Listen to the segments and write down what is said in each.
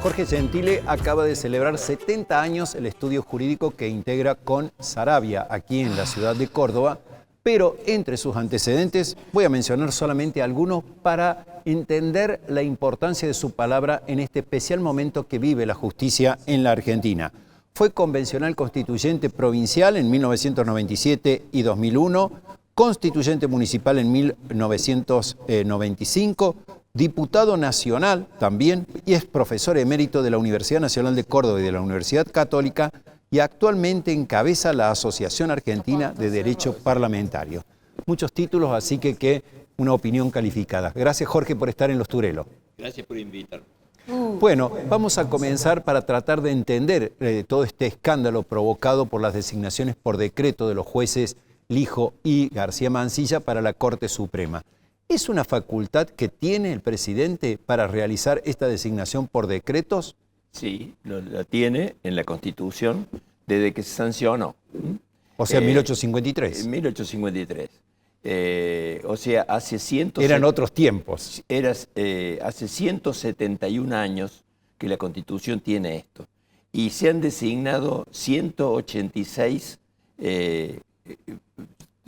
Jorge Gentile acaba de celebrar 70 años el estudio jurídico que integra con Saravia, aquí en la ciudad de Córdoba, pero entre sus antecedentes voy a mencionar solamente algunos para entender la importancia de su palabra en este especial momento que vive la justicia en la Argentina. Fue convencional constituyente provincial en 1997 y 2001, constituyente municipal en 1995, diputado nacional también, y es profesor emérito de la Universidad Nacional de Córdoba y de la Universidad Católica, y actualmente encabeza la Asociación Argentina de Derecho Parlamentario. Muchos títulos, así que una opinión calificada. Gracias, Jorge, por estar en Los Turelos. Gracias por invitarme. Bueno, vamos a comenzar para tratar de entender todo este escándalo provocado por las designaciones por decreto de los jueces Lijo y García Mansilla para la Corte Suprema. ¿Es una facultad que tiene el presidente para realizar esta designación por decretos? Sí, la tiene en la Constitución desde que se sancionó. O sea, 1853. 1853. O sea, hace Eran otros tiempos. Hace 171 años que la Constitución tiene esto. Y se han designado 186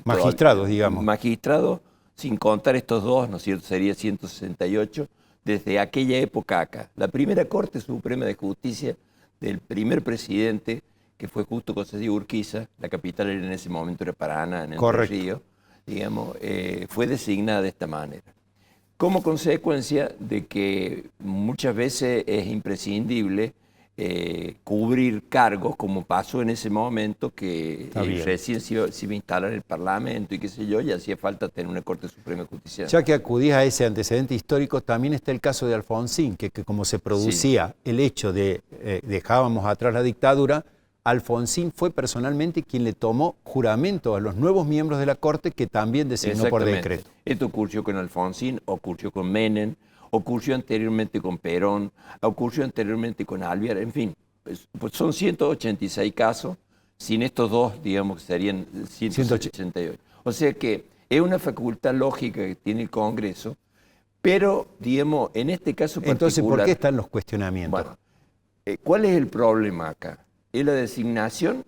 magistrados, digamos. Magistrados, sin contar estos dos, ¿no es cierto? Sería 168, desde aquella época acá. La primera Corte Suprema de Justicia del primer presidente, que fue Justo José Urquiza, la capital en ese momento era Paraná, en Entre Ríos, digamos, fue designada de esta manera. Como consecuencia de que muchas veces es imprescindible cubrir cargos, como pasó en ese momento que recién se iba a instalar el Parlamento y qué sé yo, y hacía falta tener una Corte Suprema de Justicia. Ya que acudís a ese antecedente histórico, también está el caso de Alfonsín, que como se producía el hecho de dejábamos atrás la dictadura, Alfonsín fue personalmente quien le tomó juramento a los nuevos miembros de la Corte que también designó por decreto. Esto ocurrió con Alfonsín, ocurrió con Menem, ocurrió anteriormente con Perón, ocurrió anteriormente con Alvear, en fin, pues son 186 casos, sin estos dos, digamos, serían 188. O sea que es una facultad lógica que tiene el Congreso, pero, digamos, en este caso particular... Entonces, ¿por qué están los cuestionamientos? Bueno, ¿cuál es el problema acá? ¿Es la designación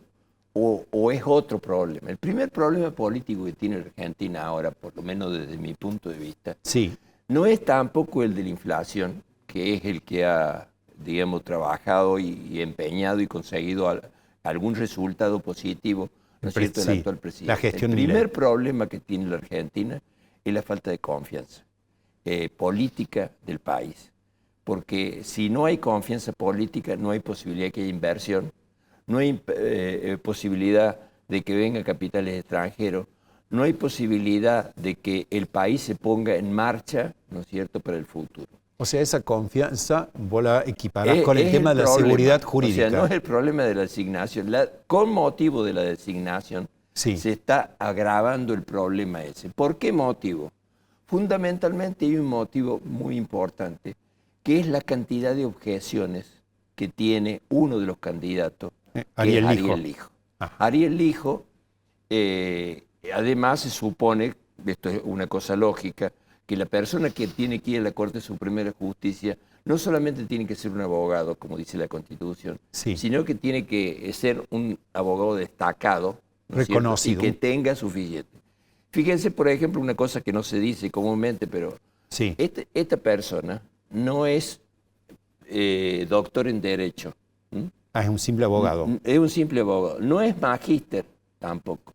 o es otro problema? El primer problema político que tiene la Argentina ahora, por lo menos desde mi punto de vista, no es tampoco el de la inflación, que es el que ha, digamos, trabajado y empeñado y conseguido algún resultado positivo, ¿no es cierto?, el actual presidente. La gestión el primer problema que tiene la Argentina es la falta de confianza política del país. Porque si no hay confianza política, no hay posibilidad que haya inversión, no hay posibilidad de que vengan capitales extranjeros, no hay posibilidad de que el país se ponga en marcha, ¿no es cierto?, para el futuro. O sea, esa confianza vos la equiparás con el tema de la seguridad jurídica. O sea, no es el problema de la designación. Con motivo de la designación se está agravando el problema ese. ¿Por qué motivo? Fundamentalmente hay un motivo muy importante, que es la cantidad de objeciones que tiene uno de los candidatos, Ariel Lijo. Ariel Lijo, además se supone, esto es una cosa lógica, que la persona que tiene que ir a la Corte Suprema de Justicia no solamente tiene que ser un abogado, como dice la Constitución, sino que tiene que ser un abogado destacado, ¿no es reconocido, y que tenga suficiente. Fíjense, por ejemplo, una cosa que no se dice comúnmente, pero esta persona no es doctor en Derecho. Es un simple abogado. Es un simple abogado. No es magíster tampoco.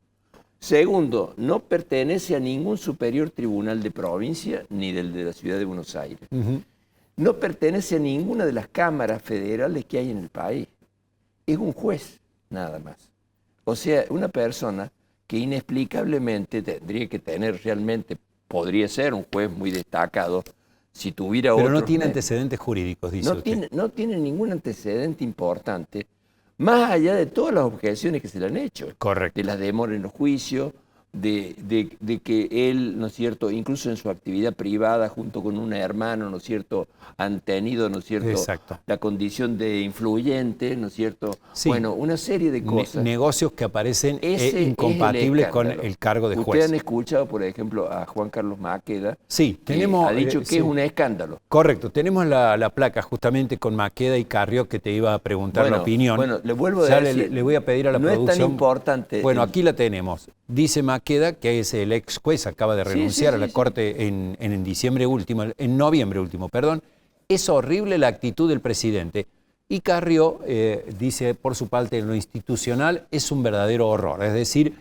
Segundo, no pertenece a ningún superior tribunal de provincia ni del de la ciudad de Buenos Aires. No pertenece a ninguna de las cámaras federales que hay en el país. Es un juez, nada más. O sea, una persona que inexplicablemente tendría que tener realmente, podría ser un juez muy destacado, si tuviera otro. Pero no tiene antecedentes jurídicos, dice usted. No tiene ningún antecedente importante, más allá de todas las objeciones que se le han hecho. Correcto. De las demoras en los juicios, de que él, ¿no es cierto?, incluso en su actividad privada, junto con un hermano, ¿no es cierto?, han tenido, ¿no es cierto?, Exacto. la condición de influyente, ¿no es cierto? Sí. Bueno, una serie de cosas. Negocios que aparecen Ese incompatibles es con escándalo. el cargo de juez. Ustedes han escuchado, por ejemplo, a Juan Carlos Maqueda, Sí, que tenemos, ha dicho que sí. es un escándalo. Correcto, tenemos la placa justamente con Maqueda y Carrió, que te iba a preguntar la opinión. Bueno, le vuelvo a Ya decir, le voy a pedir a la no producción. es tan importante. Bueno, aquí la tenemos. Dice Maqueda, que es el ex juez, acaba de renunciar a la Corte en diciembre último, en noviembre último, perdón. Es horrible la actitud del presidente. Y Carrió dice, por su parte, en lo institucional es un verdadero horror. Es decir,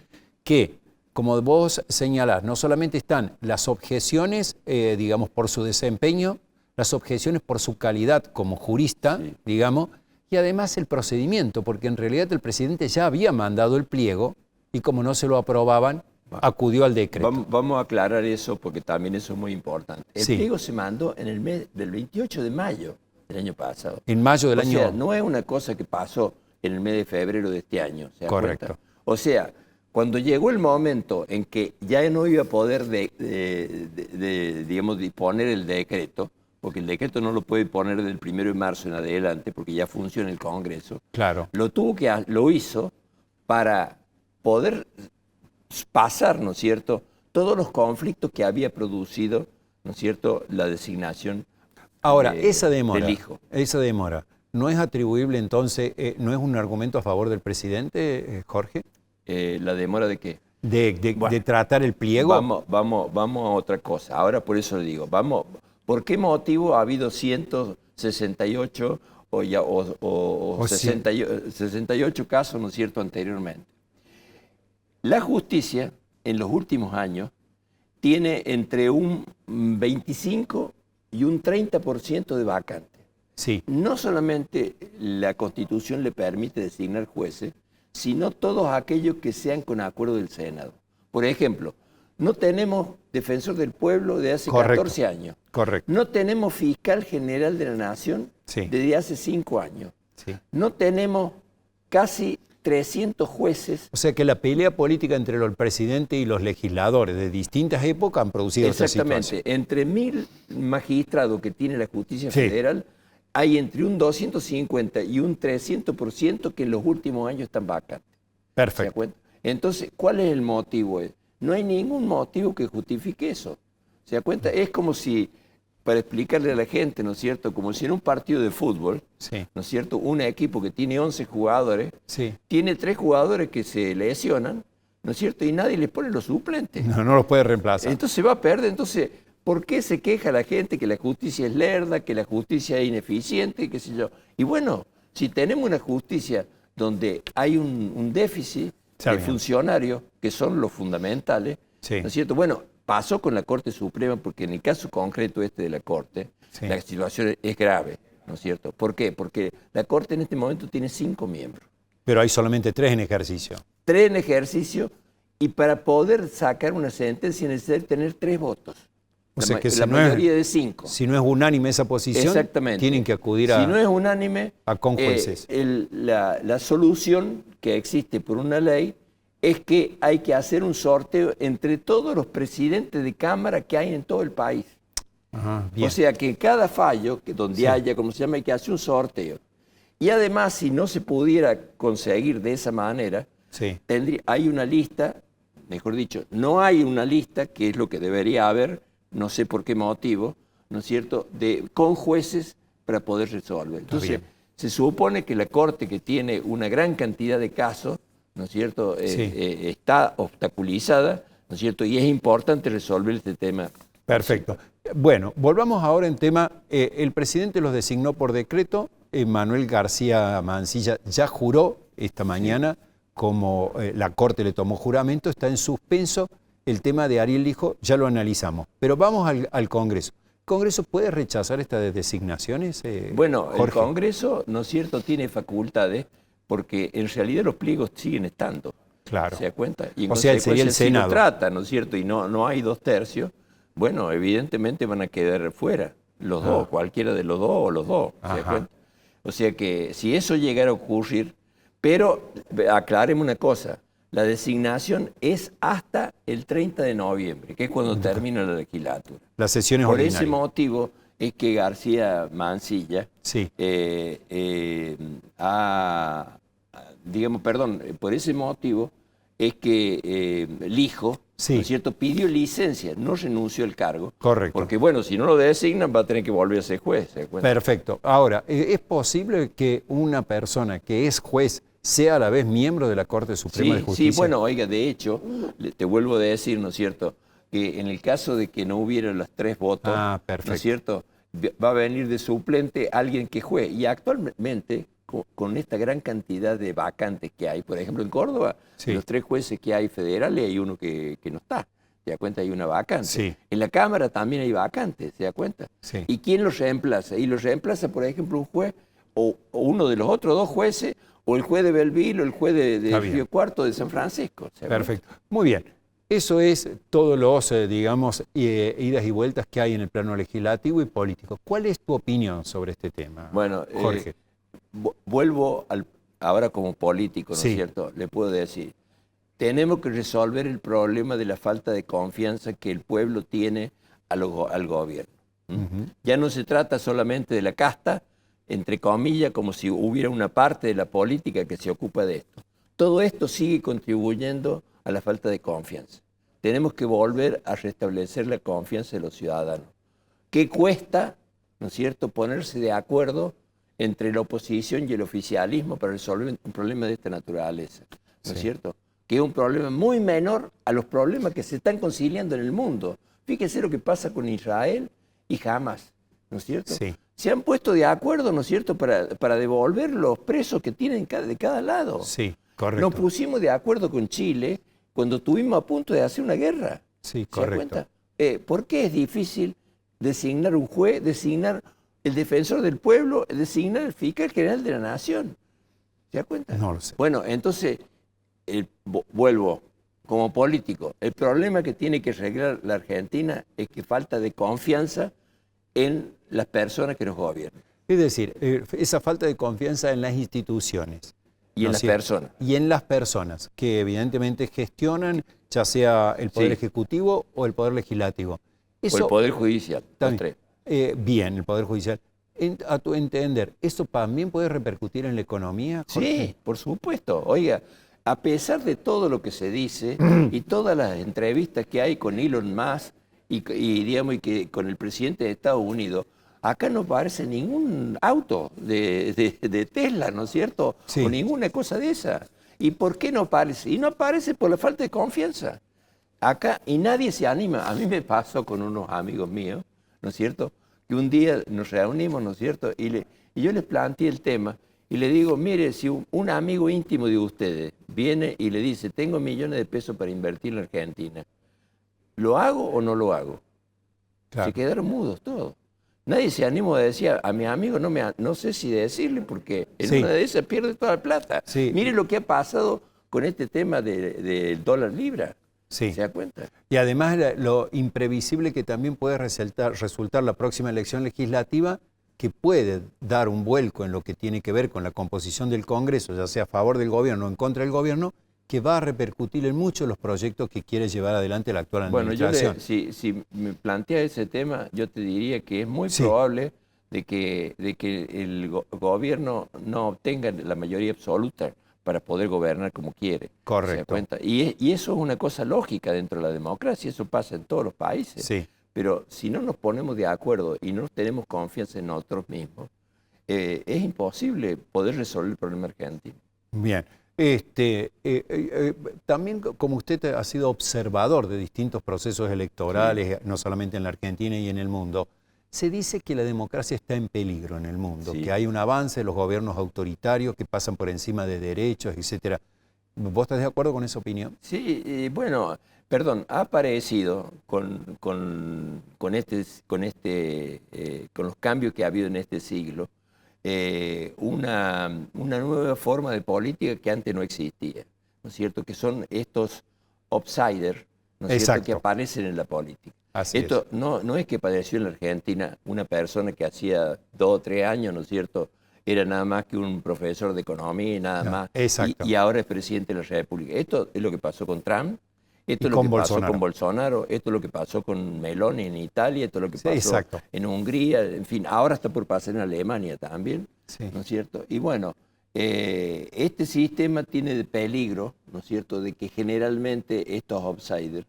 que, como vos señalás, no solamente están las objeciones, digamos, por su desempeño, las objeciones por su calidad como jurista, digamos, y además el procedimiento, porque en realidad el presidente ya había mandado el pliego y como no se lo aprobaban, acudió al decreto. Vamos a aclarar eso porque también eso es muy importante. El pliego se mandó en el mes del 28 de mayo del año pasado. En mayo del año. O sea, no es una cosa que pasó en el mes de febrero de este año. ¿Se da Correcto. cuenta? O sea, cuando llegó el momento en que ya no iba a poder, digamos, disponer el decreto, porque el decreto no lo puede poner del 1 de marzo en adelante, porque ya funciona el Congreso. Claro. Lo hizo para poder pasar, ¿no es cierto?, todos los conflictos que había producido, ¿no es cierto?, la designación. Ahora, esa demora, del hijo. Esa demora, ¿no es atribuible entonces, no es un argumento a favor del presidente, Jorge? ¿La demora de qué? De tratar el pliego. Vamos a otra cosa. Ahora por eso le digo, ¿por qué motivo ha habido 168 o 68 casos, ¿no es cierto?, anteriormente? La justicia, en los últimos años, tiene entre un 25 y un 30% de vacantes. Sí. No solamente la Constitución le permite designar jueces, sino todos aquellos que sean con acuerdo del Senado. Por ejemplo, no tenemos defensor del pueblo de hace 14 años. Correcto. No tenemos fiscal general de la Nación desde hace 5 años. Sí. No tenemos casi 300 jueces. O sea que la pelea política entre el presidente y los legisladores de distintas épocas han producido esta situación. Exactamente. Entre 1000 magistrados que tiene la justicia federal, hay entre un 250 y un 300% que en los últimos años están vacantes. Perfecto. ¿Se da cuenta? Entonces, ¿cuál es el motivo? No hay ningún motivo que justifique eso. ¿Se da cuenta? Es como si, para explicarle a la gente, ¿no es cierto? Como si en un partido de fútbol, ¿no es cierto? Un equipo que tiene 11 jugadores, tiene 3 jugadores que se lesionan, ¿no es cierto? Y nadie les pone los suplentes. No los puede reemplazar. Entonces va a perder. Entonces, ¿por qué se queja la gente que la justicia es lerda, que la justicia es ineficiente, qué sé yo? Y bueno, si tenemos una justicia donde hay un déficit de funcionarios, que son los fundamentales, ¿no es cierto? Bueno, pasó con la Corte Suprema, porque en el caso concreto de la Corte, la situación es grave, ¿no es cierto? ¿Por qué? Porque la Corte en este momento tiene 5 miembros. Pero hay solamente 3 en ejercicio. 3 en ejercicio, y para poder sacar una sentencia necesita tener 3 votos. O sea que la mayoría de 5. Si no es unánime esa posición, tienen que acudir a... Si no es unánime, a conjueces. La solución que existe por una ley es que hay que hacer un sorteo entre todos los presidentes de Cámara que hay en todo el país. O sea que cada fallo, donde haya, como se llama, hay que hacer un sorteo. Y además, si no se pudiera conseguir de esa manera, hay una lista, mejor dicho, no hay una lista, que es lo que debería haber, no sé por qué motivo, ¿no es cierto?, con jueces para poder resolver. Entonces, se supone que la Corte, que tiene una gran cantidad de casos, ¿no es cierto?, está obstaculizada, ¿no es cierto?, y es importante resolver este tema. Perfecto. Bueno, volvamos ahora en tema, el presidente los designó por decreto, Manuel García Mancilla ya juró esta mañana, como la Corte le tomó juramento, está en suspenso. El tema de Ariel Lijo ya lo analizamos, pero vamos al Congreso. ¿El Congreso puede rechazar estas designaciones? Bueno, Jorge. El Congreso, ¿no es cierto?, tiene facultades, porque en realidad los pliegos siguen estando. Claro. ¿Se da cuenta? Y en o sea, sería el Senado. Si lo trata, ¿no es cierto?, y no hay 2/3, bueno, evidentemente van a quedar fuera los dos, cualquiera de los dos o los dos. ¿Se da cuenta? O sea que si eso llegara a ocurrir, pero aclaremos una cosa, la designación es hasta el 30 de noviembre, que es cuando termina la legislatura. Las sesiones Por ordinarias. ese motivo es que García Mansilla Sí. por ese motivo es que Lijo, Sí. ¿no es cierto?, pidió licencia, no renunció al cargo. Correcto. Porque, bueno, si no lo designan va a tener que volver a ser juez. ¿Se da cuenta? Perfecto. Ahora, ¿es posible que una persona que es juez sea a la vez miembro de la Corte Suprema de Justicia? Sí, bueno, oiga, de hecho, te vuelvo a decir, ¿no es cierto?, que en el caso de que no hubiera los 3 votos, ¿no es cierto?, va a venir de suplente alguien que juegue. Y actualmente, con esta gran cantidad de vacantes que hay, por ejemplo, en Córdoba, Sí. los 3 jueces que hay federales, hay uno que no está. ¿Se da cuenta? Hay una vacante. Sí. En la Cámara también hay vacantes, ¿se da cuenta? Sí. ¿Y quién los reemplaza? Y los reemplaza, por ejemplo, un juez o uno de los otros 2 jueces, o el juez de Belville o el juez de Río Cuarto de San Francisco. ¿Se da cuenta? Perfecto. Muy bien. Eso es todos los, digamos, idas y vueltas que hay en el plano legislativo y político. ¿Cuál es tu opinión sobre este tema, Bueno, Jorge? Vuelvo ahora como político, ¿no Sí. es cierto? Le puedo decir, tenemos que resolver el problema de la falta de confianza que el pueblo tiene al gobierno. Ya no se trata solamente de la casta, entre comillas, como si hubiera una parte de la política que se ocupa de esto. Todo esto sigue contribuyendo a la falta de confianza. Tenemos que volver a restablecer la confianza de los ciudadanos. ¿Qué cuesta, no es cierto?, ponerse de acuerdo entre la oposición y el oficialismo para resolver un problema de esta naturaleza, ¿no es cierto? Que es un problema muy menor a los problemas que se están conciliando en el mundo. Fíjese lo que pasa con Israel y Hamas, ¿no es cierto? Sí. Se han puesto de acuerdo, ¿no es cierto?, para devolver los presos que tienen de cada lado. Sí, correcto. Nos pusimos de acuerdo con Chile cuando estuvimos a punto de hacer una guerra. Sí, ¿Se da correcto. cuenta? ¿Por qué es difícil designar un juez, designar el defensor del pueblo, designar el fiscal general de la nación? ¿Se da cuenta? No lo sé. Bueno, entonces, vuelvo, como político, el problema que tiene que arreglar la Argentina es que falta de confianza en las personas que nos gobiernan. Es decir, esa falta de confianza en las instituciones. Y en las personas. Y en las personas, que evidentemente gestionan, ya sea el Poder Ejecutivo o el Poder Legislativo. O el Poder Judicial. Los 3. Bien, el Poder Judicial. A tu entender, ¿eso también puede repercutir en la economía, Jorge? Sí, por supuesto. Oiga, a pesar de todo lo que se dice y todas las entrevistas que hay con Elon Musk digamos, que con el presidente de Estados Unidos, acá no aparece ningún auto de Tesla, ¿no es cierto? Sí. O ninguna cosa de esa. ¿Y por qué no aparece? Y no aparece por la falta de confianza. Acá, y nadie se anima. A mí me pasó con unos amigos míos, ¿no es cierto?, que un día nos reunimos, ¿no es cierto?, y yo les planteé el tema, y le digo, mire, si un amigo íntimo de ustedes viene y le dice, tengo millones de pesos para invertir en la Argentina, ¿lo hago o no lo hago? Claro. Se quedaron mudos todos. Nadie se animó a decir, a mi amigo no sé si decirle, porque en una de esas pierde toda la plata. Sí. Mire lo que ha pasado con este tema del dólar libra. Sí. ¿Se da cuenta? Y además lo imprevisible que también puede resultar la próxima elección legislativa, que puede dar un vuelco en lo que tiene que ver con la composición del Congreso, ya sea a favor del gobierno o en contra del gobierno, que va a repercutir en muchos los proyectos que quiere llevar adelante la actual administración. Bueno, si me plantea ese tema, yo te diría que es muy probable de que el gobierno no obtenga la mayoría absoluta para poder gobernar como quiere. Correcto. ¿Se da cuenta? Y eso es una cosa lógica dentro de la democracia, eso pasa en todos los países. Sí. Pero si no nos ponemos de acuerdo y no tenemos confianza en nosotros mismos, es imposible poder resolver el problema argentino. Bien. También, como usted ha sido observador de distintos procesos electorales, no solamente en la Argentina y en el mundo, se dice que la democracia está en peligro en el mundo, que hay un avance de los gobiernos autoritarios que pasan por encima de derechos, etcétera. ¿Vos estás de acuerdo con esa opinión? Sí, bueno, perdón, ha aparecido con los cambios que ha habido en este siglo, una nueva forma de política que antes no existía, ¿no es cierto? Que son estos outsiders, ¿no es cierto?, que aparecen en la política. Esto no es que padeció en la Argentina una persona que hacía 2 o 3 años, ¿no es cierto?, era nada más que un profesor de economía y nada más. Exacto. Y ahora es presidente de la República. Esto es lo que pasó con Trump, esto es lo con que pasó Bolsonaro. con Bolsonaro, esto es lo que pasó con Meloni en Italia, esto es lo que Sí, pasó exacto. en Hungría, en fin, ahora está por pasar en Alemania también, Sí. ¿no es cierto? Y bueno, este sistema tiene de peligro, ¿no es cierto?, de que generalmente estos outsiders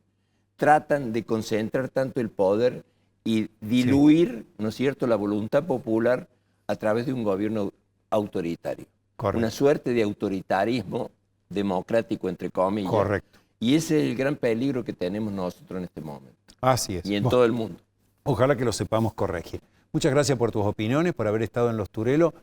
tratan de concentrar tanto el poder y diluir, ¿no es cierto?, la voluntad popular a través de un gobierno autoritario. Correcto. Una suerte de autoritarismo democrático, entre comillas. Correcto. Y ese es el gran peligro que tenemos nosotros en este momento. Así es. Y en todo el mundo. Ojalá que lo sepamos corregir. Muchas gracias por tus opiniones, por haber estado en Los Turelo.